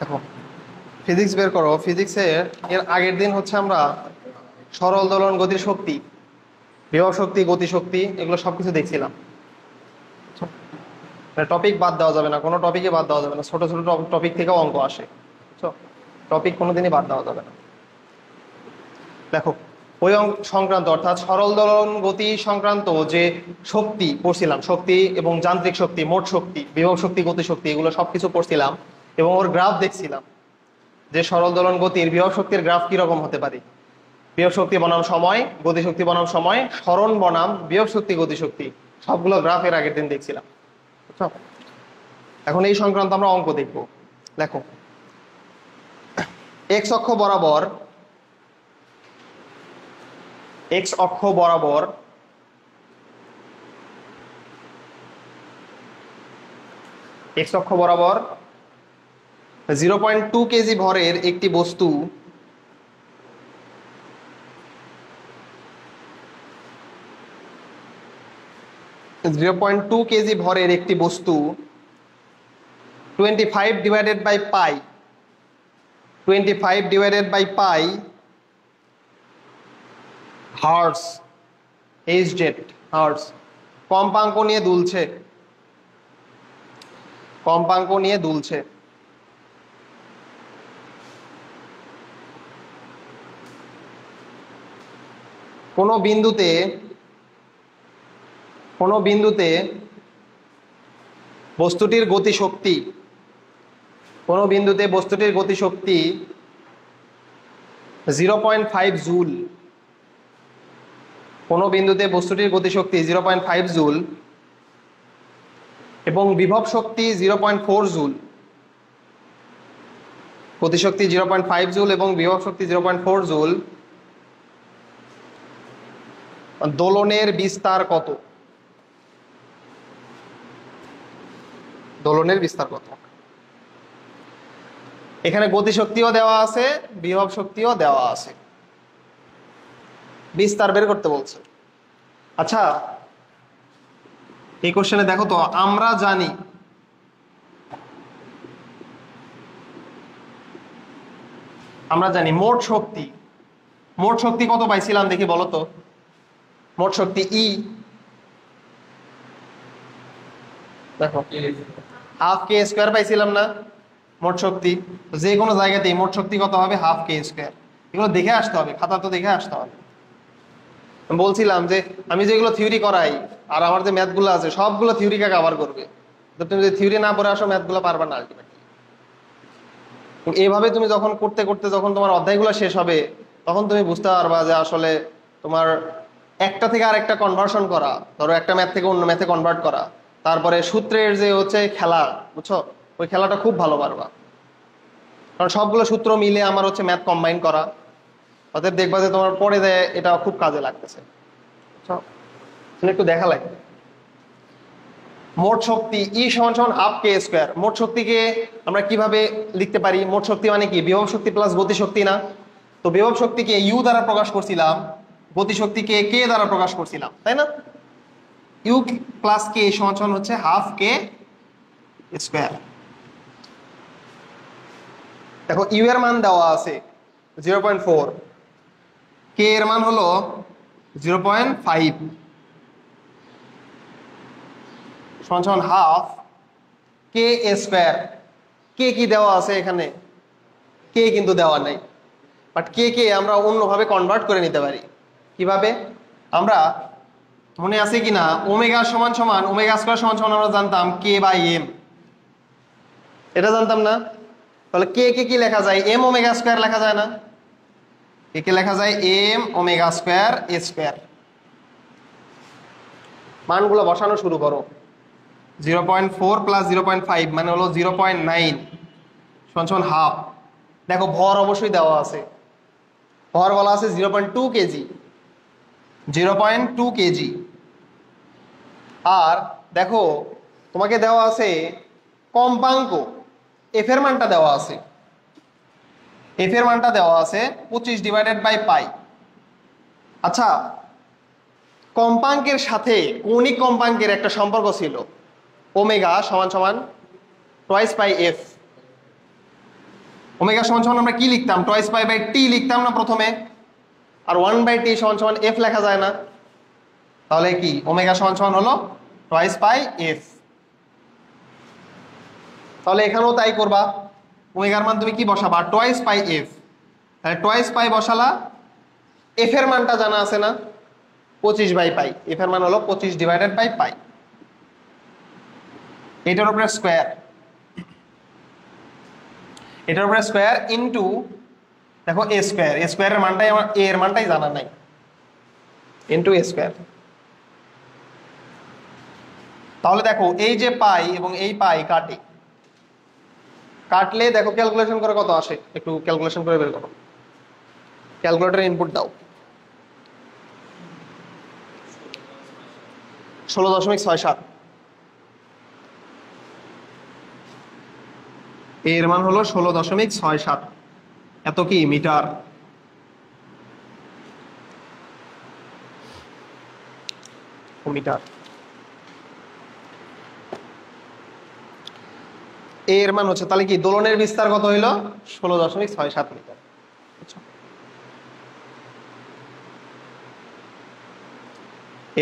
দেখো ফিজিক্স বের করো। ফিজিক্সের এর আগের দিন হচ্ছে আমরা সরল দোলন গতির শক্তি, বিভব শক্তি, গতি শক্তি এগুলো সবকিছু দেখছিলাম। টপিক বাদ দেওয়া যাবে না, কোনো টপিকে বাদ দেওয়া যাবে না। ছোট ছোট টপিক থেকেও অঙ্ক আসে, টপিক কোনোদিনই বাদ দেওয়া যাবে না। দেখো ওই অঙ্ক সংক্রান্ত অর্থাৎ সরল দোলন গতি সংক্রান্ত যে শক্তি পড়ছিলাম, শক্তি এবং যান্ত্রিক শক্তি, মোট শক্তি, বিভব শক্তি, গতি শক্তি এগুলো সবকিছু পড়ছিলাম এবং ওর গ্রাফ দেখছিলাম যে সরল দোলন গতির বিভব শক্তির গ্রাফ কিরকম হতে পারে। বিভব শক্তি বনাম সময়, গতি শক্তি বনাম সময়, সরণ বনাম বিভব শক্তি, গতি শক্তি সবগুলো গ্রাফ এর আগের দিন দেখছিলাম। এখন এই সংক্রান্ত আমরা অঙ্ক দেখব। দেখো এক্স অক্ষ বরাবর, এক্স অক্ষ বরাবর এক্স অক্ষ বরাবর 0.2 কেজি ভরের একটি বস্তু কেজি ভরের একটি বস্তু 25 divided by pi, 25 divided by pi hertz, H Z hertz কম্পাঙ্ক নিয়ে দুলছে, কম্পাঙ্ক নিয়ে দুলছে। কোনো বিন্দুতে বস্তুটির গতিশক্তি, কোনো বিন্দুতে বস্তুটির গতিশক্তি 0.5 জুল, কোনো বিন্দুতে বস্তুটির গতিশক্তি 0.5 জুল এবং বিভব শক্তি 0.4 জুল। গতিশক্তি 0.5 জুল এবং বিভব শক্তি 0.4 জুল। দোলনের বিস্তার কত? দোলনের বিস্তার কত? এখানে গতিশক্তিও দেওয়া আছে, বিভব শক্তিও দেওয়া আছে, বিস্তার বের করতে বলছে। আচ্ছা এই কোশ্চেনে দেখো তো, আমরা জানি মোট শক্তি, মোট শক্তি কত পাইছিলাম দেখি বলো তো। মোট শক্তি ই, দেখো হাফ কে স্কোয়ার পাইছিলাম না মোট শক্তি। যে কোনো জায়গাতেই মোট শক্তি কত হবে? হাফ কে স্কোয়ার। এগুলো দেখে আসতে হবে, খাতা তো দেখে আসতে হবে। বলছিলাম যে আমি যেগুলো থিওরি করাই আর আমার যে ম্যাথগুলো আছে সবগুলো থিওরিকে কভার করবে। তুমি যদি থিওরি না পড়ে আসো ম্যাথগুলো পারবে না আলটিমেটলি। এইভাবে তুমি যখন করতে করতে যখন তোমার অধ্যায়গুলো শেষ হবে তখন তুমি বুঝতে পারবা যে আসলে তোমার একটা থেকে আরেকটা কনভার্সন করা, ধরো একটা ম্যাথ থেকে অন্য ম্যাথে কনভার্ট করা, তারপরে সূত্রের যে হচ্ছে খেলা, বুঝছো, ওই খেলাটা খুব ভালো পারবা। কারণ সবগুলো সূত্র মিলে আমার হচ্ছে ম্যাথ কম্বাইন করা, অতএব দেখবা যে তোমার পরে দেয় এটা খুব কাজে লাগতেছে। একটু দেখা লাগবে। মোট শক্তি ই সমান সমান হাফ কে স্কোয়ার। মোট শক্তিকে আমরা কিভাবে লিখতে পারি? মোট শক্তি মানে কি? বিভব শক্তি প্লাস গতি শক্তি না? তো বিভব শক্তিকে ইউ দ্বারা প্রকাশ করছিলাম, গতি শক্তিকে কে দ্বারা প্রকাশ করছিলাম, তাই না? ইউ প্লাস কে সমান সমান হচ্ছে হাফ কে স্কোয়ার। দেখো ইউ এর মান দেওয়া আছে 0.4, কে এর মান হলো 0.5 সমান সমান হাফ কে স্কোয়ার। কে কি দেওয়া আছে এখানে? কে কিন্তু দেওয়া নাই, বাট কে কে আমরা অন্যভাবে কনভার্ট করে নিতে পারি। কিভাবে? আমরা মনে আছে কিনা ওমেগা সমান সমান ওমেগা স্কোয়ার সমান সমান আমরা জানতাম কে বাই এম, এটা জানতাম না? তাহলে কে কে কি লেখা যায়? এম ওমেগা স্কোয়ার লেখা যায় না? কে কে লেখা যায় এম ওমেগা স্কোয়ার এ স্কোয়ার। মানগুলো বসানো শুরু করো। 0.4 প্লাস 0.5 মানে হলো 0.9 সমান সমান হাফ। দেখো ভর অবশ্যই দেওয়া আছে, ভর বলা আছে 0.2 কেজি, 0.2 কেজি। আর দেখো তোমাকে দেওয়া আছে কম্পাঙ্ক, এফ এর মানটা দেওয়া আছে, এফ এর মানটা দেওয়া আছে 25 ডিভাইডেড বাই পাই। আচ্ছা কম্পাঙ্কের সাথে কৌণিক কম্পাঙ্কের একটা সম্পর্ক ছিল, ওমেগা সমান সমান টোয়াইস পাই এফ। ওমেগা সমান সমান আমরা কি লিখতাম, টয়েস পাই বাই টি লিখতাম না প্রথমে, আর 1/t সমান সমান এফ লেখা যায় না, তাহলে কি ওমেগা সমান সমান হলো টয়েস পাই এফ। তাহলে এখানেও তাই করবা, ওমেগার মান তুমি কি বসাবা, টয়েস পাই এফ, তাহলে টয়েস পাই বসালা, এফ এর মানটা জানা আছে না 25/পাই, এফ এর মান হলো 25/পাই, এটার উপরে স্কোয়ার, এটার উপরে স্কোয়ার ইনটু দেখো এ স্কোয়ার, এ স্কোয়ারের মানটাই আমার এ এর মানটাই জানা নাই, ইনটু এ স্কোয়ার। তাহলে দেখো এই যে পাই এবং এই পাই কাটে, কাটলে দেখো ক্যালকুলেশন করে কত আসে, একটু ক্যালকুলেশন করে বের করো, ক্যালকুলেটরে ইনপুট দাও, 16.67, এর মান হলো 16.67, এত কি মিটার, মিটার, এর মান হচ্ছে, তাহলে কি দোলনের বিস্তার কত হইলো 16.67 মিটার।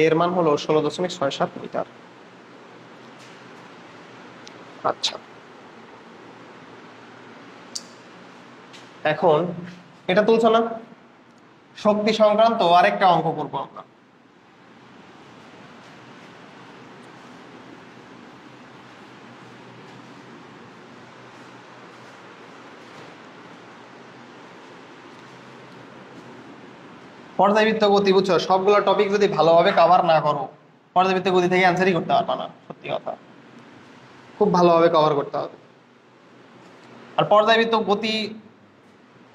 এর মান হলো 16.67 মিটার। আচ্ছা, এখন এটা তুলছো না, শক্তি সংক্রান্ত আরেকটা অঙ্ক করবো আমরা। পর্যায়বৃত্ত গতি, বুঝছো, সবগুলো টপিক যদি ভালোভাবে কভার না করো পর্যায়বৃত্ত গতি থেকে অ্যান্সারই করতে পারবা না, সত্যি কথা, খুব ভালোভাবে কভার করতে হবে। আর পর্যায়বৃত্ত গতি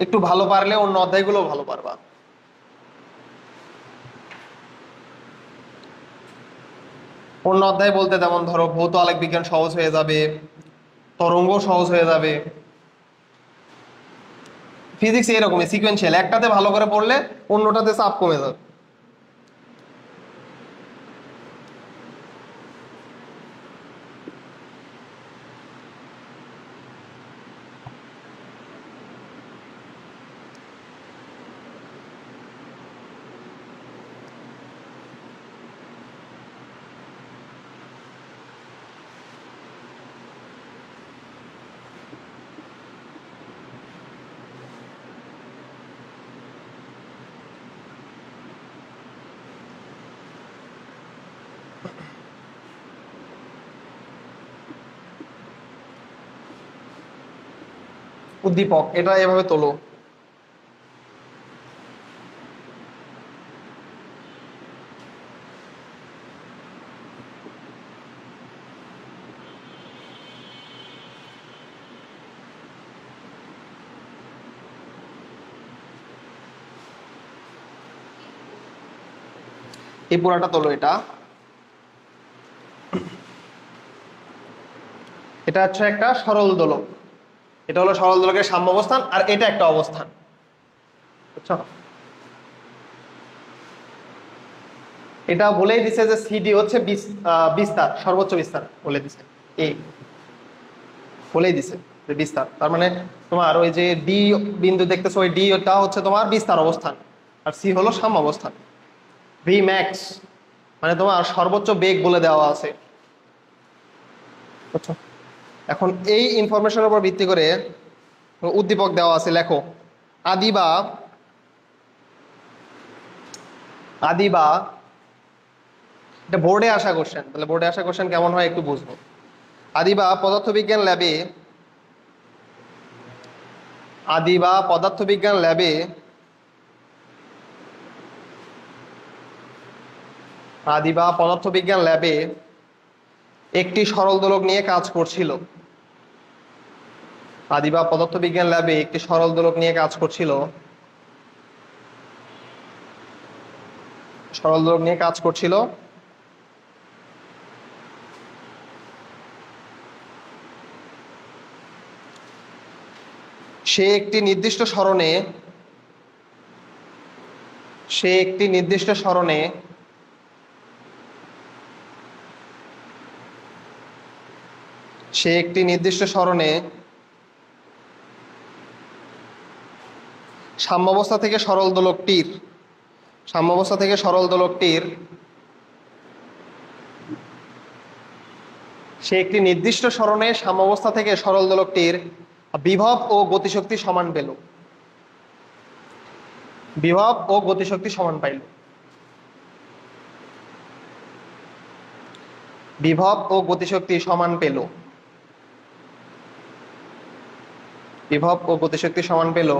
একটু ভালো পারলে অন্য অধ্যায়গুলো ভালো পারবা। অন্য অধ্যায় বলতে যেমন ধরো ভৌত আলোক বিজ্ঞান সহজ হয়ে যাবে, তরঙ্গ সহজ হয়ে যাবে, ফিজিক্স এরকমই সিকোয়েন্সিয়াল, একটাতে ভালো করে পড়লে অন্যটাতে চাপ কমে যাবে। উদ্দীপক এটা এভাবে তোলো, এই পুরাটা তোলো, এটা এটা হচ্ছে একটা সরল দোলক, এটা হলো সরল দোলকের সাম্য অবস্থান, আর এটা একটা অবস্থান, বুঝছো। এটা বলেই দিছে যে সিডি হচ্ছে বিস্তার, সর্বোচ্চ বিস্তার বলে দিছে, এই বলেই দিছে যে বিস্তার, তার মানে তোমার ওই যে ডি বিন্দু দেখতেছো, ওই ডি ওটা হচ্ছে তোমার বিস্তার অবস্থান, আর সি হলো সাম্য অবস্থান। ভি ম্যাক্স মানে তোমার সর্বোচ্চ বেগ বলে দেওয়া আছে, বুঝছো। এখন এই ইনফরমেশনের উপর ভিত্তি করে উদ্দীপক দেওয়া আছে, লেখো আদিবা এটা বোর্ডে আসা কোশ্চেন, তাহলে বোর্ডে আসা কোশ্চেন কেমন হয় একটু বুঝবো। আদিবা পদার্থবিজ্ঞান ল্যাবে একটি সরল দোলক নিয়ে কাজ করছিল। সে একটি নির্দিষ্ট সরণে সাম্যাবস্থা থেকে সরল দোলকটির সে একটি নির্দিষ্ট সরণে সাম্যাবস্থা থেকে সরল দোলকটির বিভব ও গতিশক্তি সমান পেল। বিভব ও গতিশক্তি সমান পাইল। বিভব ও গতিশক্তি সমান পেল। বিভব ও গতিশক্তি সমান পেল।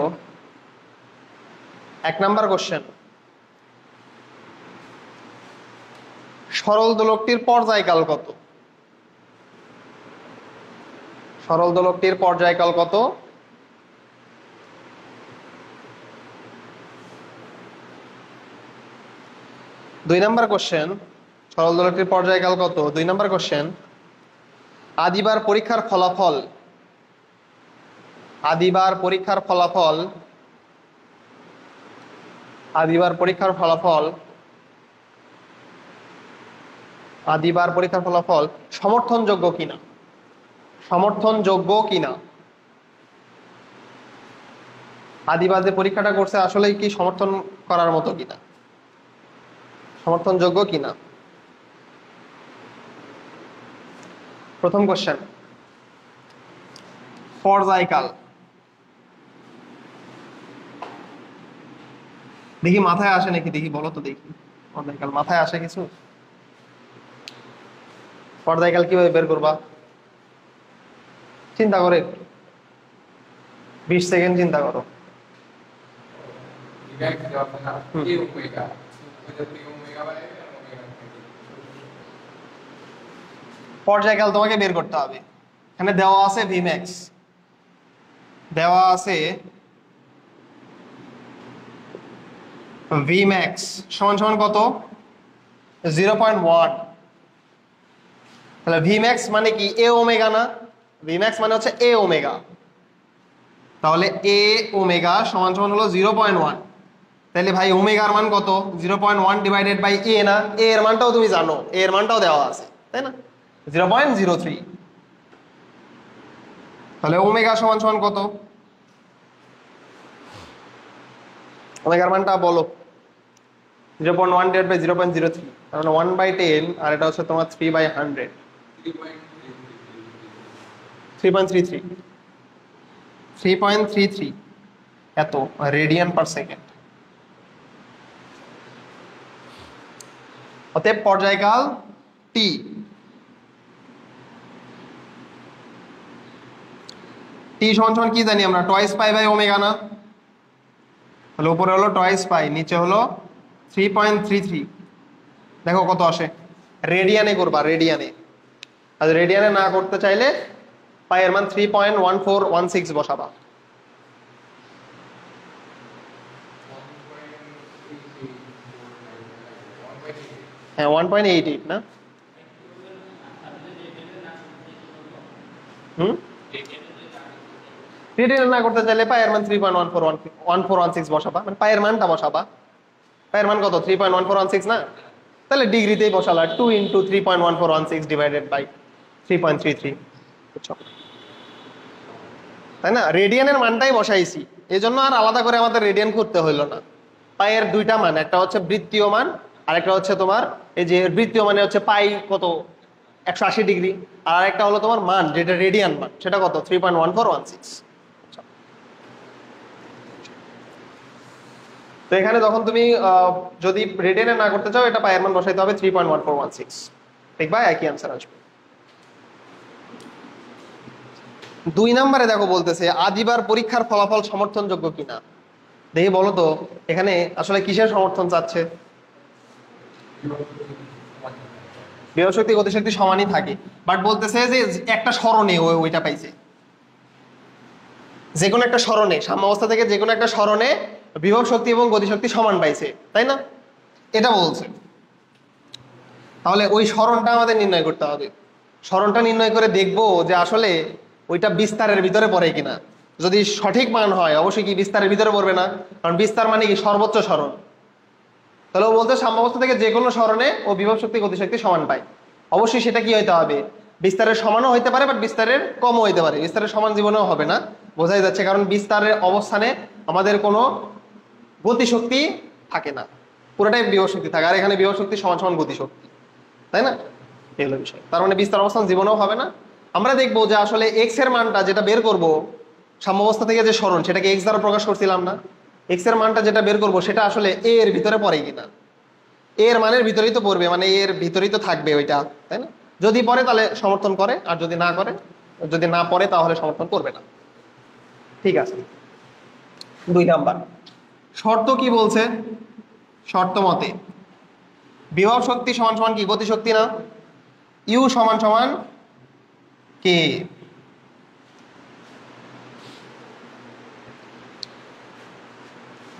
1 নাম্বার কোশ্চেন, সরল দোলকটির পর্যায়কাল কত? সরল দোলকটির পর্যায়কাল কত? 2 নাম্বার কোশ্চেন, সরল দোলকটির পর্যায়কাল কত? 2 নাম্বার কোশ্চেন, আদিবার পরীক্ষার ফলাফল সমর্থনযোগ্য কিনা? আদিবার যে পরীক্ষাটা করছে আসলেই কি সমর্থন করার মতো কিনা, সমর্থনযোগ্য কিনা? প্রথম কোশ্চেন, পর্যায়কাল। দেখি মাথায় আসে নাকি, দেখি বলো তো, দেখি পর্যায়কাল মাথায় আসে কিছু? পর্যায়কাল কিভাবে বের করবা? চিন্তা করে 20 সেকেন্ড চিন্তা করো। পর্যায়কাল তোমাকে বের করতে হবে। এখানে দেওয়া আছে ভিম্যাক্স, দেওয়া আছে ভিম্যাক্স সমান সমান কত? 0.1। তাহলে ভিম্যাক্স মানে কি? এ ওমেগা না? ভিম্যাক্স মানে হচ্ছে এ ওমেগা। তাহলে এ ওমেগা সমান সমান হলো 0.1। তাহলে ভাই ওমেগার মান কত? 0.1 ডিভাইডেড বাই এ না? এ এর মানটাও তুমি জানো, এ এর মানটাও দেওয়া আছে, তাই না? 0.03। তাহলে ওমেগা সমান সমান কত? ওমেগার মানটা বলো। 0.1 ডিভাইড বাই 0.03, তার মানে 1/10, আর এটা হচ্ছে তোমার 3/100, 3.33 এত রেডিয়ান পার সেকেন্ড। অতএব পর্যায়কাল টি। টি সমান সমান কি জানি আমরা? টয়েস পাই বাই ওমেগা না? তাহলে উপরে হলো টয়েস পাই, নিচে হলো 3.33। দেখো কত আসে। রেডিয়ানে করবা, রেডিয়ানে। আর রেডিয়ানে না করতে চাইলে পাইয়ের মান 3.1416 বসাবা। হ্যাঁ 1.88 না? রেডিয়ানে না করতে চাইলে পাইয়ের মান 3.1416 বসাবা, মানে পাইয়ের মানটা বসাবা। পাইয়ের মান কত? 3.1416 না? তাহলে ডিগ্রিতেই বসালা 2 × 3.1416 ডিভাইডেড বাই 3.33, বুঝছো? তাই না? রেডিয়ানের মানটাই বসাইছি, এই জন্য আর আলাদা করে আমাদের রেডিয়ান করতে হইলো না। পাইয়ের 2টা মান, একটা হচ্ছে বৃত্তীয় মান আর একটা হচ্ছে তোমার এই যে বৃত্তীয় মানে হচ্ছে পাই কত 180 ডিগ্রি, আর একটা হলো তোমার মান যেটা রেডিয়ান মান, সেটা কত? 3.1416। তো এখানে যখন তুমি যদি রেডিয়ানে না করতে চাও, এটা পাইয়ের মান বসাইতে হবে 3.1416, দেখবা একই आंसर আসবে। 2 নম্বরে দেখো বলতেছে আদিবার পরীক্ষার ফলাফল সমর্থনযোগ্য কিনা। দেখি বলো তো এখানে আসলে কিসের সমর্থন চাচ্ছে? বিভব শক্তি গতিশক্তি সমানই থাকে, বাট বলতেছে যে একটা সরণে ওইটা পাইছে, যে কোনো একটা সরণে, সাম্যাবস্থা থেকে যে কোনো একটা সরণে বিভব শক্তি এবং গতিশক্তি সমান পাইছে, তাই না? এটা বলছে। তাহলে ওই সরণটা আমাদের নির্ণয় করতে হবে। সরণটা নির্ণয় করে দেখবো যে আসলে ওইটা বিস্তারের ভিতরে পড়ে কিনা। যদি সঠিক মান হয় অবশ্যই কি বিস্তারের ভিতরে পড়বে না, কারণ বিস্তার মানে কি? সর্বোচ্চ সরণ। তাহলে ও বলতে সাম্যাবস্থা থেকে যে কোনো সরণে ও বিভব শক্তি গতিশক্তি সমান পায়। অবশ্যই সেটা কি হইতে হবে? বিস্তারের সমানও হইতে পারে, বাট বিস্তারের কমও হইতে পারে। বিস্তারের সমান জীবনেও হবে না, বোঝাই যাচ্ছে, কারণ বিস্তারের অবস্থানে আমাদের কোনো গতিশক্তি থাকে না, পুরোটাই বিভব শক্তি থাকে। আর এখানে বিভব শক্তি সমান সমান গতিশক্তি, তাই না? এই হলো বিষয়। তার মানে বিস্তার অবস্থান জীবনেও হবে না। আমরা দেখবো যে আসলে এক্স এর মানটা যেটা বের করব সাম্যাবস্থা থেকে যে সরণ, সেটাকে এক্স দ্বারা প্রকাশ করছিলাম না? এক্স এর মানটা যেটা বের করব সেটা আসলে এ এর ভিতরে পড়ে কিনা, এ এর মানের ভিতরেই তো পড়বে, মানে এর ভিতরেই তো থাকবে ওইটা, তাই না? যদি পড়ে তাহলে সমর্থন করে, আর যদি না করে, যদি না পড়ে তাহলে সমর্থন করবে না। ঠিক আছে। 2 নাম্বার শর্ত কি বলছে? শর্ত মতে বিভব শক্তি সমান সমান কি গতিশক্তি না? ইউ সমান সমান কে।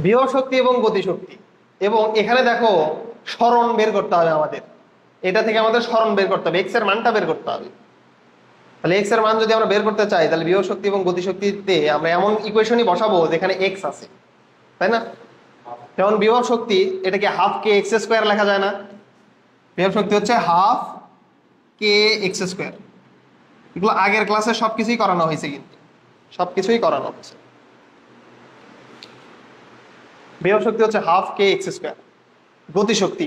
বিভব শক্তি এবং গতিশক্তি, এবং এখানে দেখো সরণ বের করতে হবে আমাদের, এটা থেকে আমাদের সরণ বের করতে হবে, এক্স এর মানটা বের করতে হবে। তাহলে এক্স এর মান যদি আমরা বের করতে চাই তাহলে বিভব শক্তি এবং গতিশক্তিতে আমরা এমন ইকুয়েশনই বসাবো যেখানে এক্স আছে, তাই না? যেমন বিভব শক্তি, এটাকে হাফ কে এক্স স্কোয়ার লেখা যায় না? বিভব শক্তি হচ্ছে হাফ কে এক্স স্কোয়ার। এগুলো আগের ক্লাসে সবকিছুই করানো হয়েছে, কিন্তু সবকিছুই করানো হয়েছে। বিভব শক্তি হচ্ছে হাফ কে এক্স স্কোয়ার। গতিশক্তি,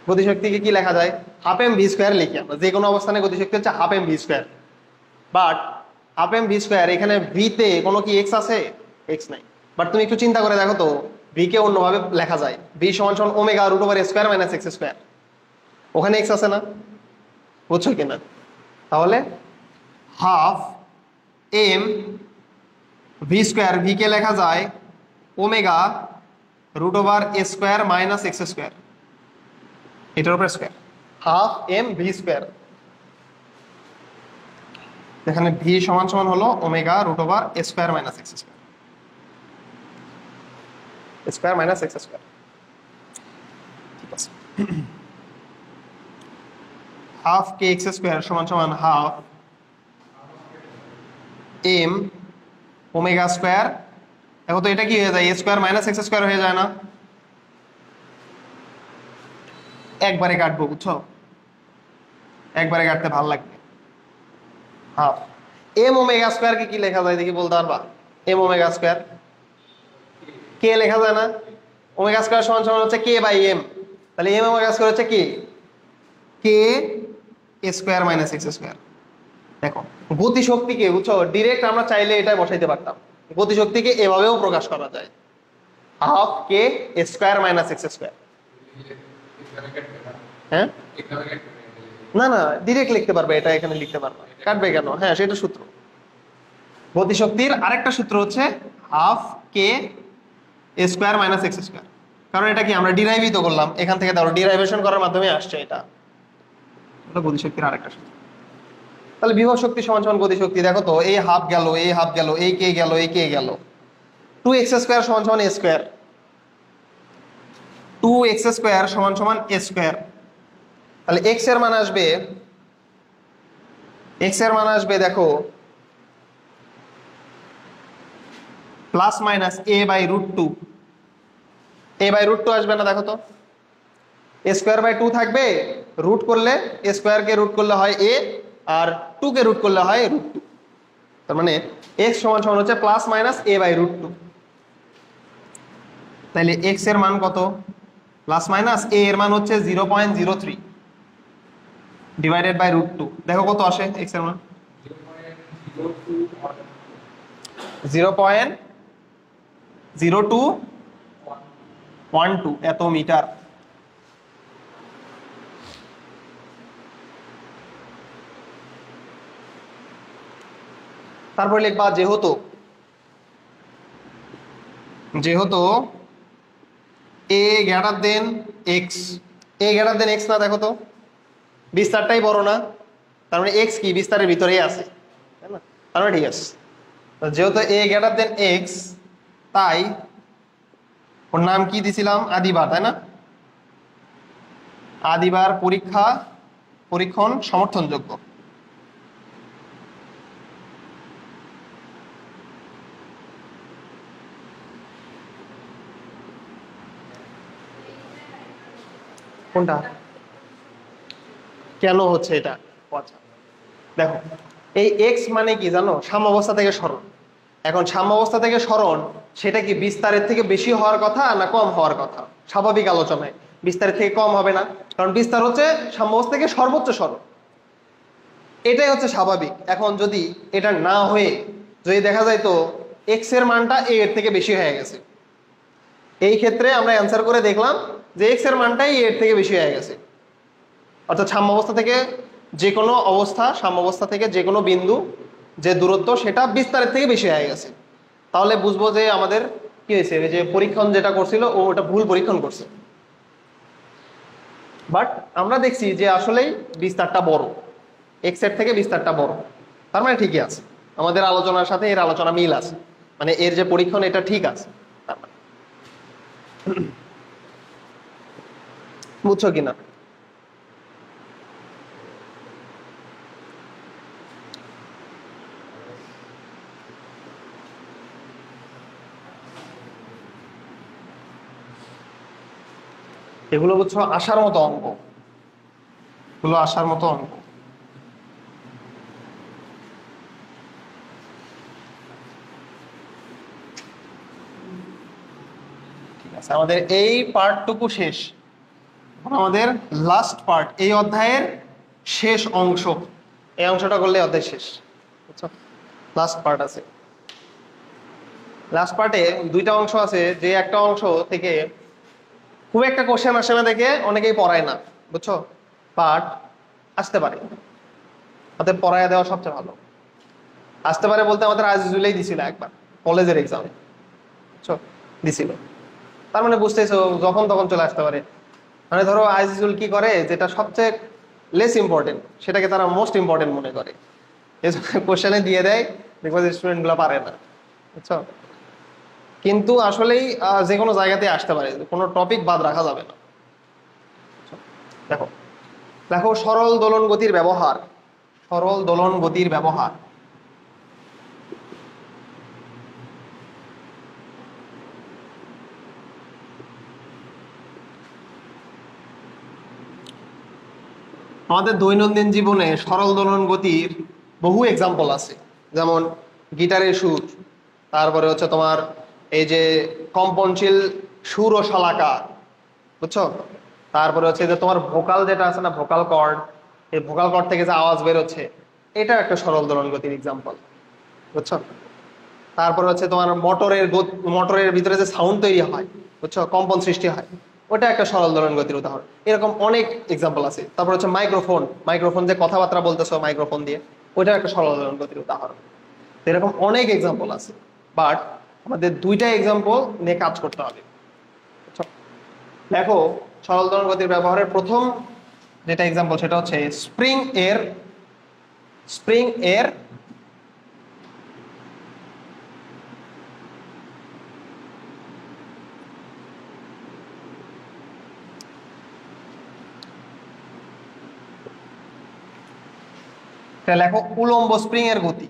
গতিশক্তিকে কি লেখা যায়? হাফ এম ভি স্কোয়ার লিখি আমরা, যে কোনো অবস্থানে গতিশক্তি হচ্ছে half M V square. But half M V square, এখানে ভিতে কোনো কি এক্স আছে? এক্স নাই। বাট তুমি একটু চিন্তা করে দেখো তো, ভি কে অন্যভাবে লেখা যায়, ভি সমান সমান omega root over square minus X square. ওখানে এক্স আছে না? বুঝছো কিনা? তাহলে half M V square, V কে লেখা যায় omega root over square minus X square, এটার উপর square, half M V square. এখানে ভি সমান সমান হলো omega root over square minus X square, square minus X square. ঠিক আছে। হাফ কে এক্স স্কোয়ার সমান সমান হাফ এম ওমেগা স্কোয়ার। দেখো তো এটা কি হয়ে যায়? স্কোয়ার মাইনাস এক্স স্কোয়ার হয়ে যায় না? একবারে কাটবো, বুঝছো? একবারে কাটতে ভালো লাগবে। হাফ এম ওমেগা স্কোয়ার কে কি লেখা যায় দেখি, বলতে পারবা? এম ওমেগা স্কোয়ার কে লেখা যায় না? ওমেগা স্কোয়ার সমান সমান হচ্ছে কে বাই এম। তাহলে এম ওমেগা স্কোয়ার হচ্ছে কি? কে স্কোয়ার মাইনাস এক্স স্কোয়ার। দেখো গতিশক্তিকে, বুঝছো, ডিরেক্ট আমরা চাইলে এটা বসাইতে পারতাম। গতিশক্তিকে এভাবেও প্রকাশ করা যায়, হাফ কে স্কোয়ার মাইনাস এক্স স্কোয়ার। হ্যাঁ, না না, ডিরেক্ট লিখতে পারবে, এটা এখানে লিখতে পারবে, কাটবে কেন? হ্যাঁ, সেটা সূত্র। গতিশক্তির আরেকটা সূত্র হচ্ছে হাফ কে স্কোয়ার মাইনাস এক্স স্কোয়ার। কারণ এটা কি আমরা ডিরাইভই তো করলাম, এখান থেকে ধরো ডিরাইভেশন করার মাধ্যমে আসছে এটা। গতিশক্তির আরেকটা সূত্র। তাহলে বিভব শক্তি সমান সমান গতিশক্তি। দেখো তো, এই হাফ গেল, এই হাফ গেল, এই কে গেল, এই কে গেল। 2x স্কোয়ার সমান সমান এ স্কোয়ার, 2x স্কোয়ার সমান সমান এ স্কোয়ার। তাহলে এক্স এর মান আসবে, এক্স এর মান আসবে দেখো plus minus A by root two. A by root two আসবে না? দেখো তো, এ স্কোয়ার বাই টু থাকবে, রুট করলে এ স্কোয়ারকে রুট করলে হয় এ, আর টু কে রুট করলে হয় রুট টু। তার মানে এক্স সমান সমান হচ্ছে plus minus A by root two. তাহলে এক্স এর মান কত? প্লাস মাইনাস এ এর মান হচ্ছে 0.03 ডিভাইডেড বাই রুট টু। দেখো কত আসে এক্স এর মান? 0.0212 এত মিটার। তারপর লিখবা যেহেতু, যেহেতু এ গ্রেটার দেন এক্স, এ গ্রেটার দেন এক্স না? দেখো তো বিস্তারটাই বড় না, তার মানে এক্স কি বিস্তারের ভিতরেই আছে, তাই না? তার মানে ঠিক আছে, যেহেতু এ গ্রেটার দেন এক্স, তাই ওর নাম কি দিছিলাম? আদিবার, তাই না? আদিবার পরীক্ষা, পরীক্ষণ সমর্থনযোগ্য। কোনটা কেন হচ্ছে এটা? আচ্ছা দেখো, এই এক্স মানে কি জানো? সাম্যাবস্থা থেকে সরণ। এখন সাম্যাবস্থা থেকে সরণ সেটা কি বিস্তারের থেকে বেশি হওয়ার কথা না কম হওয়ার কথা? স্বাভাবিক আলোচনায় বিস্তারের থেকে কম হবে না, কারণ বিস্তার হচ্ছে সাম্যাবস্থা থেকে সর্বোচ্চ সরণ, এটাই হচ্ছে স্বাভাবিক। এখন যদি এটা না হয়ে যদি দেখা যায় তো এক্স এর মানটা এ এর থেকে বেশি হয়ে গেছে, এই ক্ষেত্রে আমরা অ্যান্সার করে দেখলাম যে এক্স এর মানটাই এ এর থেকে বেশি হয়ে গেছে, অর্থাৎ সাম্যাবস্থা থেকে যে কোনো অবস্থা, সাম্যাবস্থা থেকে যে কোনো বিন্দু যে দূরত্ব সেটা বিস্তারের থেকে বেশি হয়ে গেছে, তাহলে বুঝবো যে আমাদের কি হয়েছে, যে পরীক্ষণ যেটা করছিল ও ওটা ভুল পরীক্ষণ করছে। বাট আমরা দেখছি যে আসলেই বিস্তারটা বড়, এক্স এর থেকে বিস্তারটা বড়, তার মানে ঠিকই আছে, আমাদের আলোচনার সাথে এর আলোচনা মিল আছে, মানে এর যে পরীক্ষণ এটা ঠিক আছে, তার মানে বুঝছো কিনা? এগুলো বুঝছো আসার মতো অঙ্ক, এগুলো আসার মতো অঙ্ক। ঠিক আছে, আমাদের এই পার্টটুকু শেষ, আমাদের লাস্ট পার্ট, এই অধ্যায়ের শেষ অংশ, এই অংশটা করলে অধ্যায় শেষ, বুঝছো? লাস্ট পার্ট আছে, লাস্ট পার্টে দুইটা অংশ আছে, যে একটা অংশ থেকে খুব একটা কোশ্চেন আসে না দেখে অনেকেই পড়ায় না, বুঝছো? বাট আসতে পারে, আমাদের পড়ায় দেওয়া সবচেয়ে ভালো। আসতে পারে বলতে আমাদের আজিজুলেই দিছিল একবার কলেজের এক্সামে, বুঝছো, দিছিল, তার মানে বুঝতেছো যখন তখন চলে আসতে পারে। মানে ধরো আজিজুল কি করে, যেটা সবচেয়ে লেস ইম্পর্টেন্ট সেটাকে তারা মোস্ট ইম্পর্টেন্ট মনে করে, এই কোশ্চেনে দিয়ে দেয়, দেখবো যে স্টুডেন্টগুলো পারে না, বুঝছো? কিন্তু আসলেই যে কোনো জায়গাতে আসতে পারে, কোনো টপিক বাদ রাখা যাবে না। দেখো দেখো সরল দোলন গতির ব্যবহার, সরল দোলন গতির ব্যবহার। আমাদের দৈনন্দিন জীবনে সরল দোলন গতির বহু এক্সাম্পল আছে, যেমন গিটারের সুর, তারপরে হচ্ছে তোমার এই যে কম্পনশীল সুর ও শলাকা, বুঝছো? তারপরে হচ্ছে যে তোমার ভোকাল যেটা আছে না, ভোকাল কর্ড, এই ভোকাল কর্ড থেকে যে আওয়াজ বেরোচ্ছে, এটা একটা সরল দোলন গতির এক্সাম্পল, বুঝছো? তারপরে হচ্ছে তোমার মোটরের ভিতরে যে সাউন্ড তৈরি হয়, বুঝছো, কম্পন সৃষ্টি হয়, ওটা একটা সরল দোলন গতির উদাহরণ। এরকম অনেক এক্সাম্পল আছে। তারপর হচ্ছে মাইক্রোফোন, মাইক্রোফোন যে কথাবার্তা বলতেছো মাইক্রোফোন দিয়ে, ওইটা একটা সরল দোলন গতির উদাহরণ। এরকম অনেক এক্সাম্পল আছে, বাট আমাদের দুইটা এক্সাম্পল নিয়ে কাজ করতে হবে, বুঝছো? দেখো সরল দোলন গতির ব্যবহারের প্রথম যেটা এক্সাম্পল সেটা হচ্ছে স্প্রিং এর, স্প্রিং এর লেখো উলম্ব স্প্রিং এর গতি,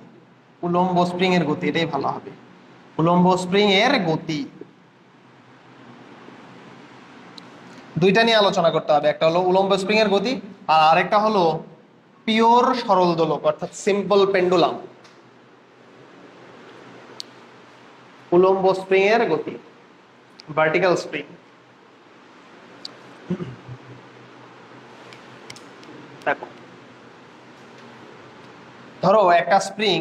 উলম্ব স্প্রিং এর গতি, এটাই ভালো হবে, উলম্ব স্প্রিং এর গতি। দুইটা নিয়ে আলোচনা করতে হবে, একটা হলো উলম্ব স্প্রিং এর গতি, আর আরেকটা হলো পিওর সরল দোলক অর্থাৎ সিম্পল পেন্ডুলাম। উলম্ব স্প্রিং এর গতি, ভার্টিক্যাল স্প্রিং। দেখো ধরো একটা স্প্রিং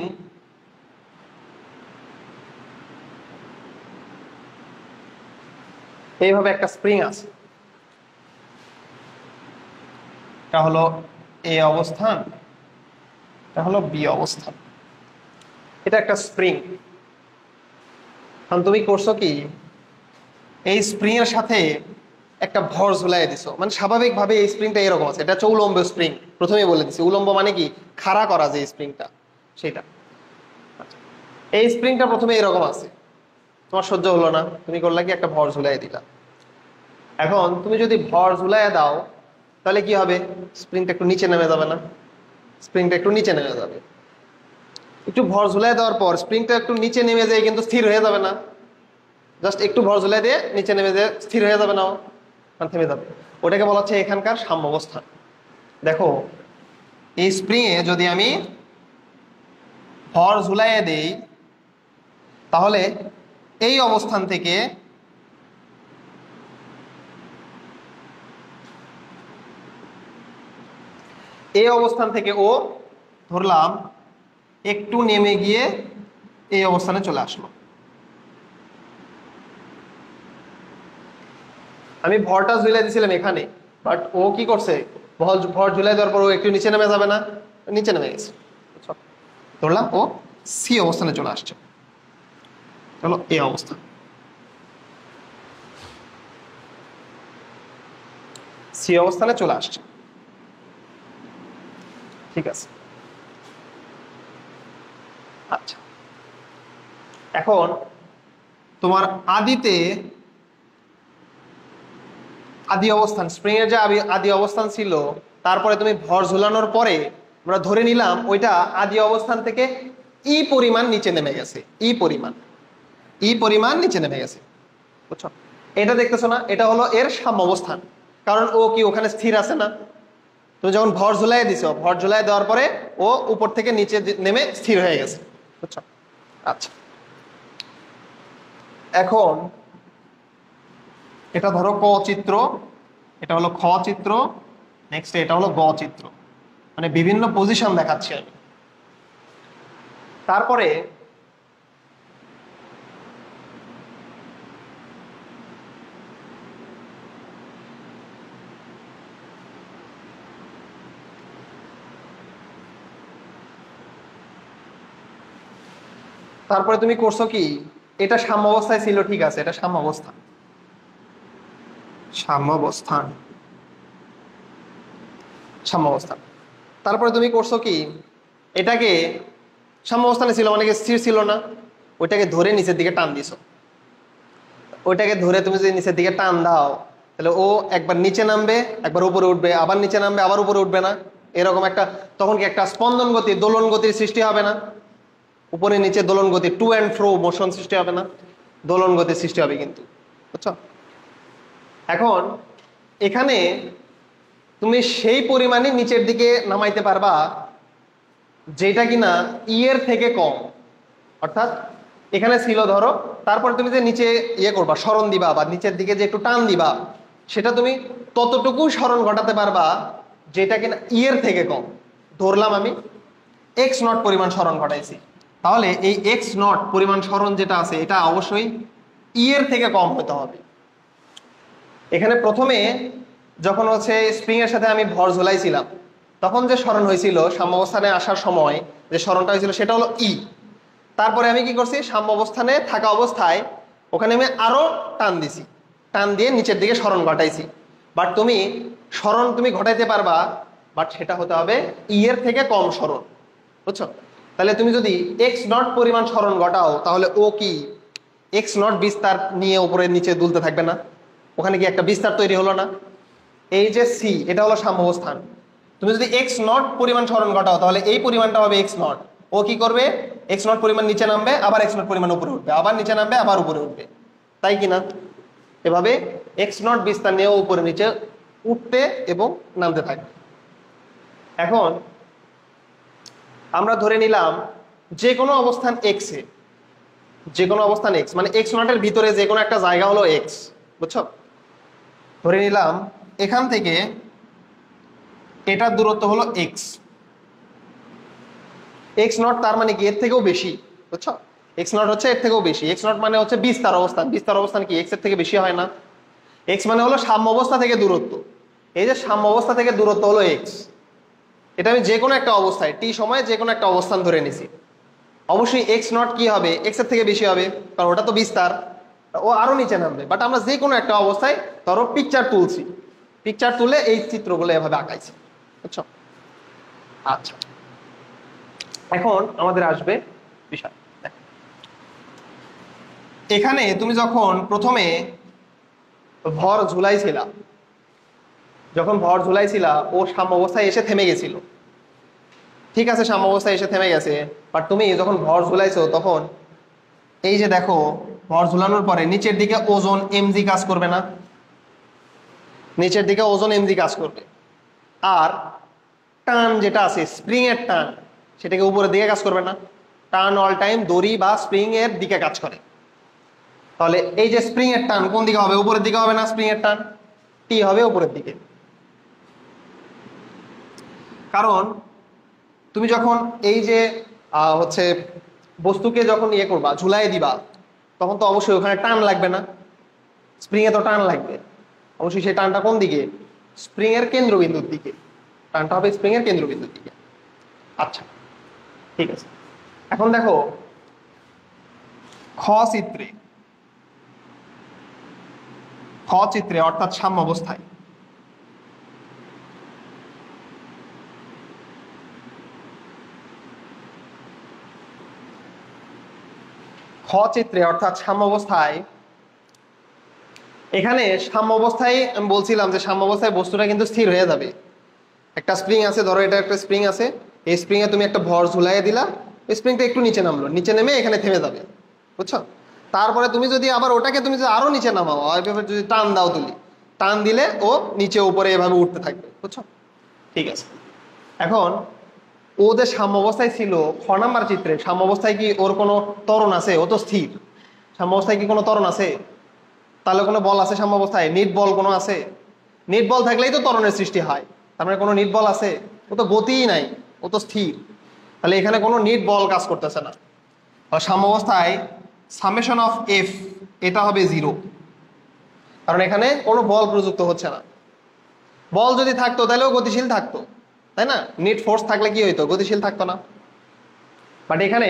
এইভাবে, একটা স্প্রিং আছে, এটা হলো এ অবস্থান, এটা হলো বি অবস্থান, এটা একটা স্প্রিং। তুমি করছো কি, এই স্প্রিং এর সাথে একটা ভর ঝুলাই দিছো, মানে স্বাভাবিকভাবে এই স্প্রিংটা এরকম আছে, এটা হচ্ছে উলম্ব স্প্রিং, প্রথমেই বলে দিচ্ছি উলম্ব মানে কি, খাড়া করা যে স্প্রিংটা সেটা। এই স্প্রিংটা প্রথমে এরকম আছে, তোমার সহ্য হলো না, তুমি করলা কি একটা ভর ঝুলাই দিলা। এখন তুমি যদি ভর ঝুলাই দাও তাহলে কি হবে, স্প্রিংটা একটু নিচে নেমে যাবে না, স্প্রিংটা একটু নিচে নেমে যাবে। একটু ভর ঝুলাই দেওয়ার পর স্প্রিংটা একটু নিচে নেমে যায়, কিন্তু স্থির হয়ে যাবে না, জাস্ট একটু ভর ঝুলাই দিয়ে নিচে নেমে যায়, স্থির হয়ে যাবে না, থেমে যাবে। ওটাকে বলা হচ্ছে এখানকার সাম্যাবস্থান। দেখো এই স্প্রিং এ যদি আমি ভর ঝুলাইয়ে দেই তাহলে এই অবস্থান থেকে ও ধরলাম একটু নেমে গিয়ে এই অবস্থানে চলে আসলো। আমি ভরটা ঝুলাই দিয়েছিলাম এখানে, বাট ও কি করছে, ভর ঝুলাই দেওয়ার পর ও একটু নিচে নেমে যাবে না, নিচে নেমে গেছে। ধরলাম ও সি অবস্থানে চলে আসছে। চলো এই অবস্থা, সি অবস্থানে চলে আসছে। ঠিক আছে, আচ্ছা এখন তোমার আদি অবস্থান, স্প্রিং এর যে আদি অবস্থান ছিল, তারপরে তুমি ভর ঝুলানোর পরে আমরা ধরে নিলাম ওইটা আদি অবস্থান থেকে ই পরিমাণ নিচে নেমে গেছে, ই পরিমাণ নিচে নেমে গেছে। বুঝছো? এটা দেখতেছো না, এটা হলো এর সাম্য অবস্থান, কারণ ও কি ওখানে স্থির আছে না। তুমি যখন ভর ঝুলাই দিছো, ভর ঝুলাই দেওয়ার পরে ও উপর থেকে নিচে নেমে স্থির হয়ে গেছে। বুঝছো? আচ্ছা এখন এটা ধরো ক চিত্র, এটা হলো খ চিত্র, নেক্সট এটা হলো গ চিত্র, মানে বিভিন্ন পজিশন দেখাচ্ছি আমি। তারপরে তুমি করছো কি, এটা সাম্য অবস্থায় ছিল, ঠিক আছে, এটা সাম্য অবস্থান, তারপরে তুমি করছো কি, এটাকে সাম্য অবস্থানে ছিল মানে স্থির ছিল না, ওইটাকে ধরে নিচের দিকে টান দিছো। ওইটাকে ধরে তুমি যদি নিচের দিকে টান দাও, তাহলে ও একবার নিচে নামবে, একবার উপরে উঠবে, আবার নিচে নামবে, আবার উপরে উঠবে না, এরকম একটা, তখন কি একটা স্পন্দন গতি, দোলন গতির সৃষ্টি হবে না? উপরে নিচে দোলন গতি, টু অ্যান্ড ফ্রো মোশন সৃষ্টি হবে না? দোলন গতির সৃষ্টি হবে কিন্তু। বুঝছো? এখন এখানে তুমি সেই পরিমাণে নিচের দিকে নামাইতে পারবা যেটা কিনা ই এর থেকে কম। অর্থাৎ এখানে ছিল ধরো, তারপরে তুমি যে নিচে করবা, স্মরণ দিবা বা নিচের দিকে যে একটু টান দিবা, সেটা তুমি ততটুকু স্মরণ ঘটাতে পারবা যেটা কিনা ই এর থেকে কম। ধরলাম আমি এক্স নট পরিমাণ স্মরণ ঘটাইছি, তাহলে এই এক্স নট পরিমাণ স্মরণ যেটা আছে এটা অবশ্যই ই এর থেকে কম হতে হবে। এখানে প্রথমে যখন হচ্ছে স্প্রিং এর সাথে আমি ভর ঝোলাইছিলাম, তখন যে স্মরণ হয়েছিল সাম্যাবস্থানে আসার সময় যে স্মরণটা হয়েছিল সেটা হলো ই। তারপরে আমি কি করছি, সাম্য অবস্থানে থাকা অবস্থায় ওখানে আমি আরো টান দিছি, টান দিয়ে নিচের দিকে স্মরণ ঘটাইছি। বাট তুমি স্মরণ তুমি ঘটাইতে পারবা, বাট সেটা হতে হবে ই এর থেকে কম স্মরণ। বুঝছো? তাহলে তুমি যদি এক্স নট পরিমাণ স্মরণ ঘটাও, তাহলে ও কি এক্স নট বিস্তার নিয়ে উপরে নিচে দুলতে থাকবে না? ওখানে কি একটা বিস্তার তৈরি হলো না? এই যে সি, এটা হলো সাম্যাবস্থান। তুমি যদি এক্স নট পরিমাণ স্মরণ ঘটাও, তাহলে এই পরিমাণটা হবে এক্স নট। ও কি করবে, এক্স নট পরিমাণ নিচে নামবে, আবার এক্স নট পরিমাণ উপরে উঠবে, আবার নিচে নামবে, আবার উপরে উঠবে, তাই কিনা? এভাবে এক্স নট বিস্তার নিয়েও উপরে নিচে উঠতে এবং নামতে থাকবে। এখন আমরা ধরে নিলাম যে কোনো অবস্থান এক্স এ, যে কোনো অবস্থান এক্স মানে এক্স নটের ভিতরে যে কোনো একটা জায়গা হলো এক্স। বুঝছো? ধরে নিলাম এখান থেকে এটার দূরত্ব হলো এক্স, এক্স নট, তার মানে কি এর থেকেও বেশি। বুঝছো? এক্স নট হচ্ছে এর থেকেও বেশি, এক্স নট মানে হচ্ছে বিস্তার অবস্থান। বিস্তার অবস্থান কি এক্স এর থেকে বেশি হয় না? এক্স মানে হলো সাম্য অবস্থা থেকে দূরত্ব। এই যে সাম্য অবস্থা থেকে দূরত্ব হলো এক্স, এটা আমি যে কোনো একটা অবস্থায় টি সময়ে যে কোনো একটা অবস্থান ধরে নিছি, অবশ্যই এক্স নট কি হবে, এক্স এর থেকে বেশি হবে, কারণ ওটা তো বিস্তার, ও আরো নিচে নামবে। বাট আমরা যে কোনো একটা অবস্থায় ধরো পিকচার তুলছি, পিকচার তুলে এই চিত্রগুলো এভাবে আঁকাইছি। বুঝছো? আচ্ছা এখন আমাদের আসবে বিষয়, এখানে তুমি যখন প্রথমে ভর ঝুলাইছিলা, যখন ভর ঝুলাইছিলা ও সাম্য অবস্থায় এসে থেমে গেছিল। ঠিক আছে, সাম্য অবস্থায় এসে থেমে গেছে, বাট তুমি যখন ভর ঝুলাইছো তখন এই যে দেখো, ভর ঝুলানোর পরে নিচের দিকে ওজন এমজি কাজ করবে না? নিচের দিকে ওজন এমজি কাজ করবে, আর টান যেটা আছে স্প্রিং এর টান, সেটাকে উপরের দিকে কাজ করবে না? টান অল টাইম দড়ি বা স্প্রিং এর দিকে কাজ করে। তাহলে এই যে স্প্রিং এর টান কোন দিকে হবে? উপরের দিকে হবে না? স্প্রিং এর টান টি হবে উপরের দিকে। কারণ তুমি যখন এই যে হচ্ছে বস্তুকে যখন ইয়ে করবা, ঝুলাই দিবা, তখন তো অবশ্যই ওখানে টান লাগবে না? স্প্রিং এ তো টান লাগবে, অবশ্যই সেই টানটা কোন দিকে? স্প্রিং এর কেন্দ্রবিন্দুর দিকে। টানটা হবে স্প্রিং এর কেন্দ্রবিন্দুর দিকে। আচ্ছা ঠিক আছে, এখন দেখো খ চিত্রে অর্থাৎ সাম্য অবস্থায় এখানে সাম্য অবস্থায় আমি বলছিলাম যে সাম্য অবস্থায় বস্তুটা কিন্তু স্থির হয়ে যাবে। একটা স্প্রিং আছে, ধরো এটা একটা স্প্রিং আছে, এই স্প্রিং এ তুমি একটা ভর ঝুলাইয়ে দিলা, স্প্রিংটা একটু নিচে নামলো, নিচে নেমে এখানে থেমে যাবে, বুঝছো? তারপরে তুমি যদি আবার ওটাকে তুমি যদি আরো নিচে নামাও, যদি টান দাও, টান দিলে ও নিচে উপরে এভাবে উঠতে থাকবে, বুঝছো? ঠিক আছে, এখন ও যে সাম্য অবস্থায় ছিল, খ নাম্বার চিত্রে সাম্য অবস্থায় কি ওর কোনো ত্বরণ আছে? ও তো স্থির। সাম্য অবস্থায় কি কোনো ত্বরণ আছে? তাহলে কোনো বল আছে সাম্য অবস্থায়? নিট বল কোনো আছে? নিট বল থাকলেই তো ত্বরণের সৃষ্টি হয়, তার মানে কোনো নিট বল আছে? ও তো গতিই নাই, ও তো স্থির। তাহলে এখানে কোনো নিট বল কাজ করতেছে না। সাম্য অবস্থায় সামেশন অফ এফ এটা হবে 0, কারণ এখানে কোনো বল প্রযুক্ত হচ্ছে না। বল যদি থাকতো তাহলেও গতিশীল থাকতো, তাই না? নেট ফোর্স থাকলে কি হইতো? গতিশীল থাকতো না। বাট এখানে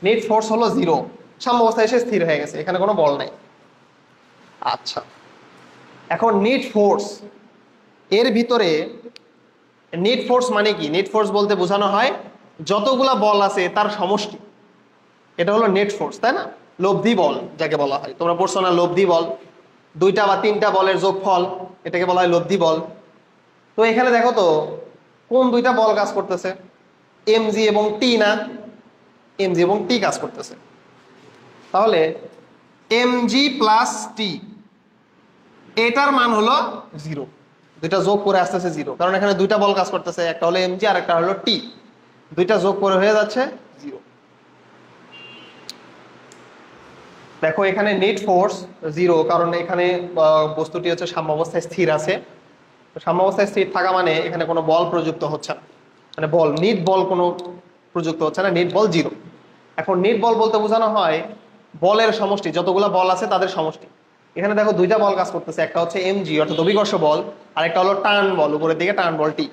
নেট ফোর্স হলো 0, সাম্য অবস্থায় এসে স্থির হয়ে গেছে, এখানে কোনো বল নাই। আচ্ছা, এখন নেট ফোর্স এর ভিতরে, নেট ফোর্স মানে কি? নেট ফোর্স বলতে বোঝানো হয় যতগুলা বল আছে তার সমষ্টি, এটা হলো নেট ফোর্স, তাই না? লব্ধি বল যাকে বলা হয়, তোমরা পড়ছো না লব্ধি বল, 2টা বা 3টা বলের যোগফল, এটাকে বলা হয় লব্ধি বল। তো এখানে দেখো তো কোন 2টা বল কাজ করতেছে? এমজি এবং টি না? এমজি এবং টি কাজ করতেছে। তাহলে এমজি প্লাস টি এটার মান হলো 0, 2টা যোগ করে আসতেছে 0, কারণ এখানে 2টা বল কাজ করতেছে, একটা হলো এমজি আর একটা হলো টি, 2টা যোগ করে হয়ে যাচ্ছে 0। দেখো এখানে নেট ফোর্স 0, কারণ এখানে বস্তুটি হচ্ছে সাম্য অবস্থায় স্থির আছে। সাম্য অবস্থায় স্থির থাকা মানে এখানে কোনো বল প্রযুক্ত হচ্ছে না, মানে বল, নিট বল কোনো প্রযুক্ত হচ্ছে না, নিট বল 0। এখন নিট বল বলতে বোঝানো হয় বলের সমষ্টি, যতগুলো বল আছে তাদের সমষ্টি। এখানে দেখো 2টা বল কাজ করতেছে, একটা হচ্ছে এমজি অর্থাৎ অভিকর্ষ বল, আর একটা হলো টান বল, উপরের দিকে টান বল টি।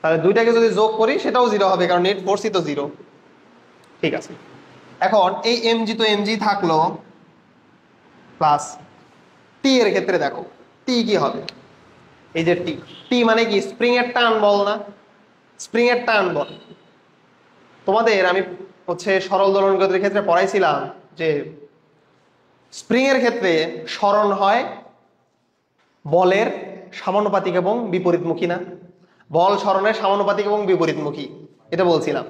তাহলে 2টাকে যদি যোগ করি সেটাও 0 হবে, কারণ নেট ফোর্সই তো 0। ঠিক আছে, এখন এই এমজি তো এমজি থাকলো, প্লাস টি এর ক্ষেত্রে দেখো টি কি হবে? এই যে টি, টি মানে কি? স্প্রিং এর টান বল না? স্প্রিং এর টান বল। তোমাদের আমি হচ্ছে সরল দোলন গতির ক্ষেত্রে পড়াইছিলাম যে স্প্রিং এর ক্ষেত্রে সরণ হয় বলের সমানুপাতিক এবং বিপরীতমুখী না? বল সরণের সমানুপাতিক এবং বিপরীতমুখী, এটা বলছিলাম,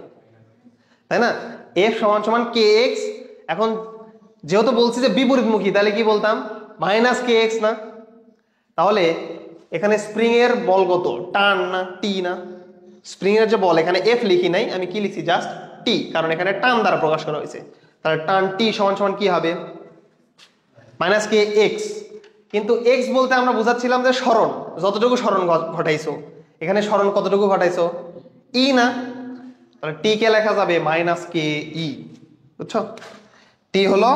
তাই না? এফ সমান সমান কে এক্স। এখন যেহেতু বলছি যে বিপরীতমুখী, তাহলে কি বলতাম? মাইনাস কে এক্স না? তাহলে এখানে স্প্রিং এর বল কত? টান না টি না? স্প্রিং এর যে বল, এখানে এফ লিখি নাই, আমি কি লিখছি? জাস্ট টি, কারণ এখানে টান দ্বারা প্রকাশ করা হয়েছে। তাহলে টান টি সমান সমান কি হবে? মাইনাস কে এক্স। কিন্তু এক্স বলতে আমরা বুঝাচ্ছিলাম যে সরণ, যতটুকু সরণ ঘটাইছো, এখানে সরণ কতটুকু ঘটাইছো? ই না? তাহলে টি কে লেখা যাবে মাইনাস কে ই, বুঝছো? টি হলো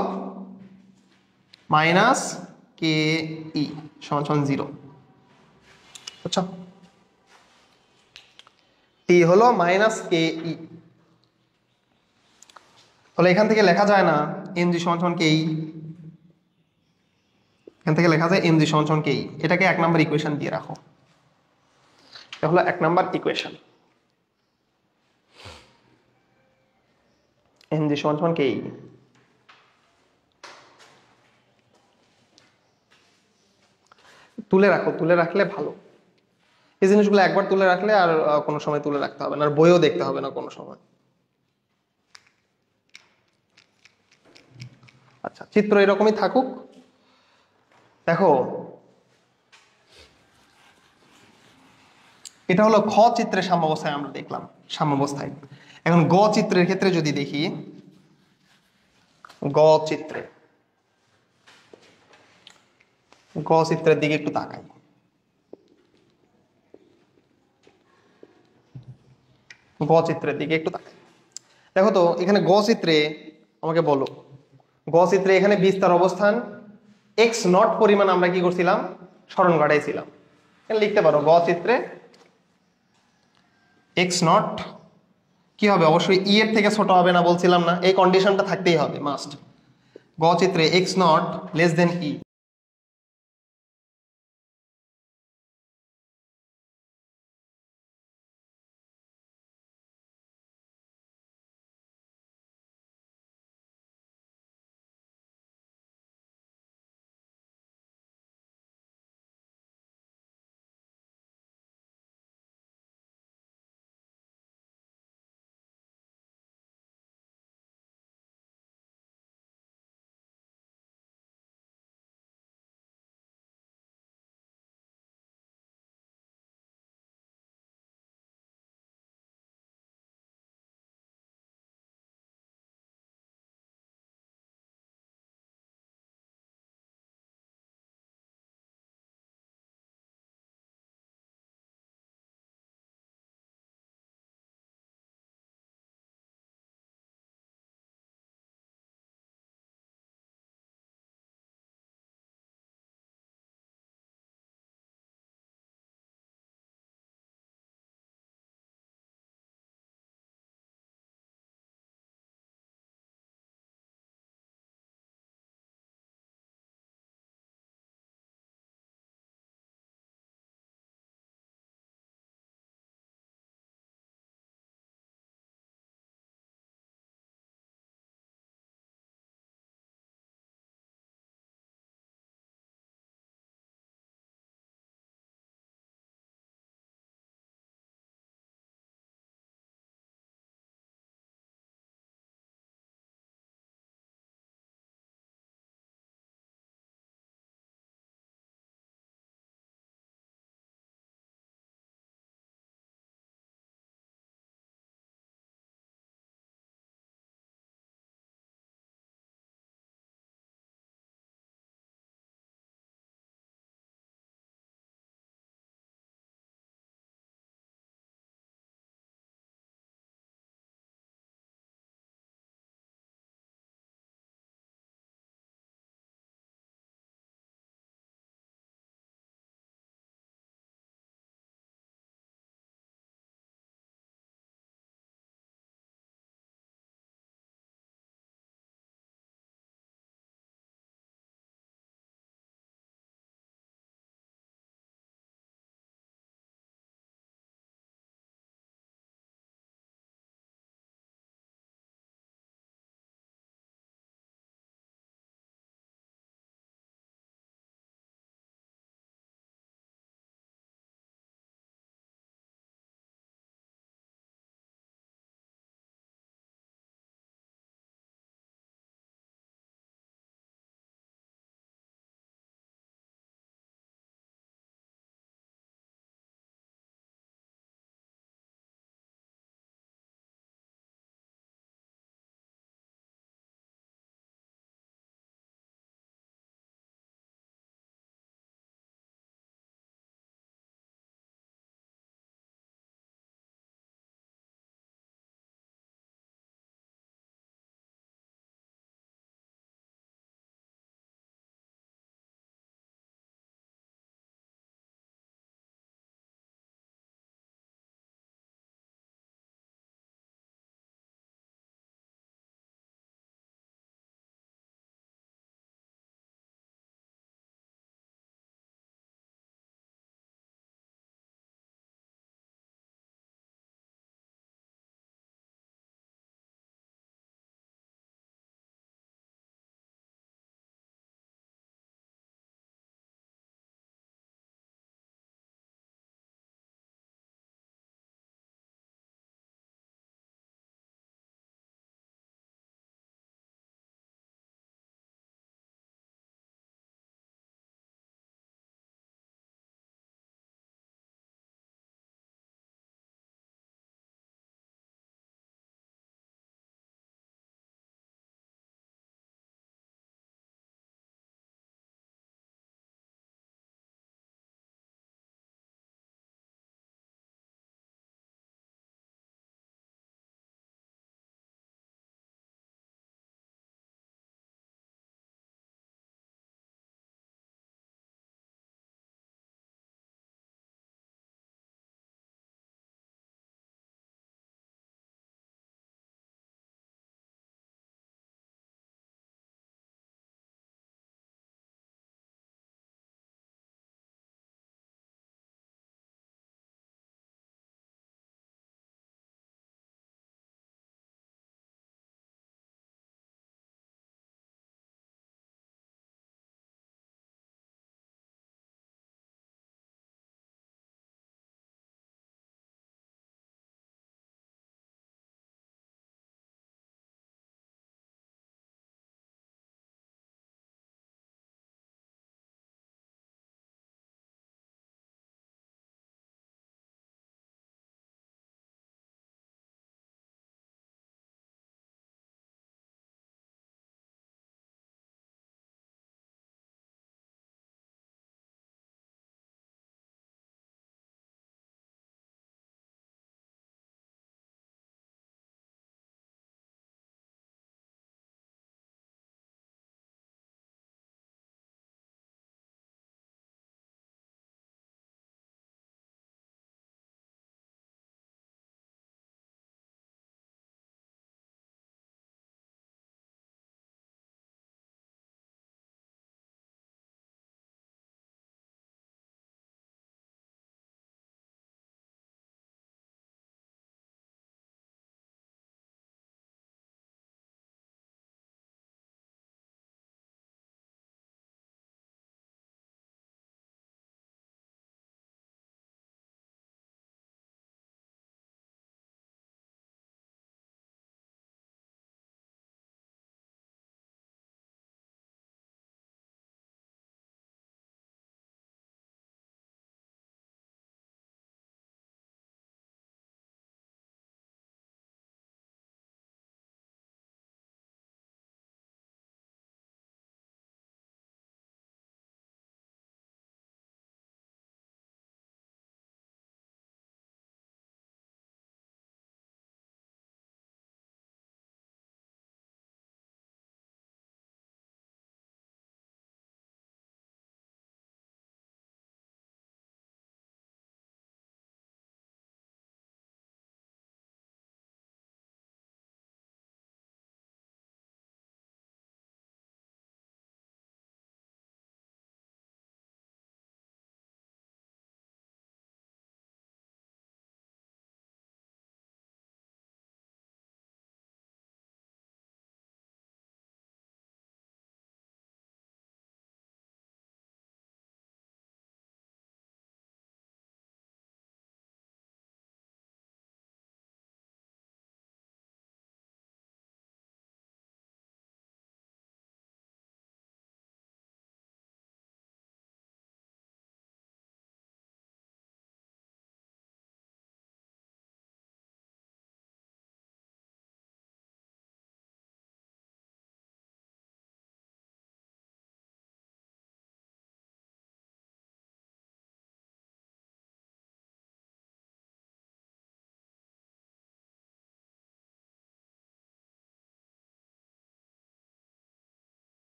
মাইনাস কে ই সমান সমান 0, বুঝছো? টি হলো মাইনাস কে ই। তাহলে এখান থেকে লেখা যায় না এমজি সমান সমান কে ই? এখান থেকে লেখা যায় এমজি সমান সমান কে ই। এটাকে 1 নাম্বার ইকুয়েশন দিয়ে রাখো, এটা হলো 1 নাম্বার ইকুয়েশন, এমজি সমান সমান কে ই। তুলে রাখো, তুলে রাখলে ভালো। এই জিনিসগুলো একবার তুলে রাখলে আর কোনো সময় তুলে রাখতে হবে না, আর বইও দেখতে হবে না কোনো সময়। আচ্ছা, চিত্র এরকমই থাকুক। দেখো এটা হলো খ চিত্রের সাম্যাবস্থায় আমরা দেখলাম, সাম্যাবস্থায়। এখন গ চিত্রের ক্ষেত্রে যদি দেখি, গ চিত্রে, গ চিত্রের দিকে একটু তাকাই। গ চিত্রের দিকে একটু তাকাই। দেখো তো এখানে গ চিত্রে আমাকে বলো, গ চিত্রে এখানে বিস্তার অবস্থান এক্স নট পরিমাণ আমরা কি করছিলাম, স্মরণ ঘটাইছিলাম। এখানে লিখতে পারো গ চিত্রে এক্স নট কি হবে, অবশ্যই ই এর থেকে ছোট হবে না বলছিলাম না, এই কন্ডিশনটা থাকতেই হবে মাস্ট। গ চিত্রে x not less than E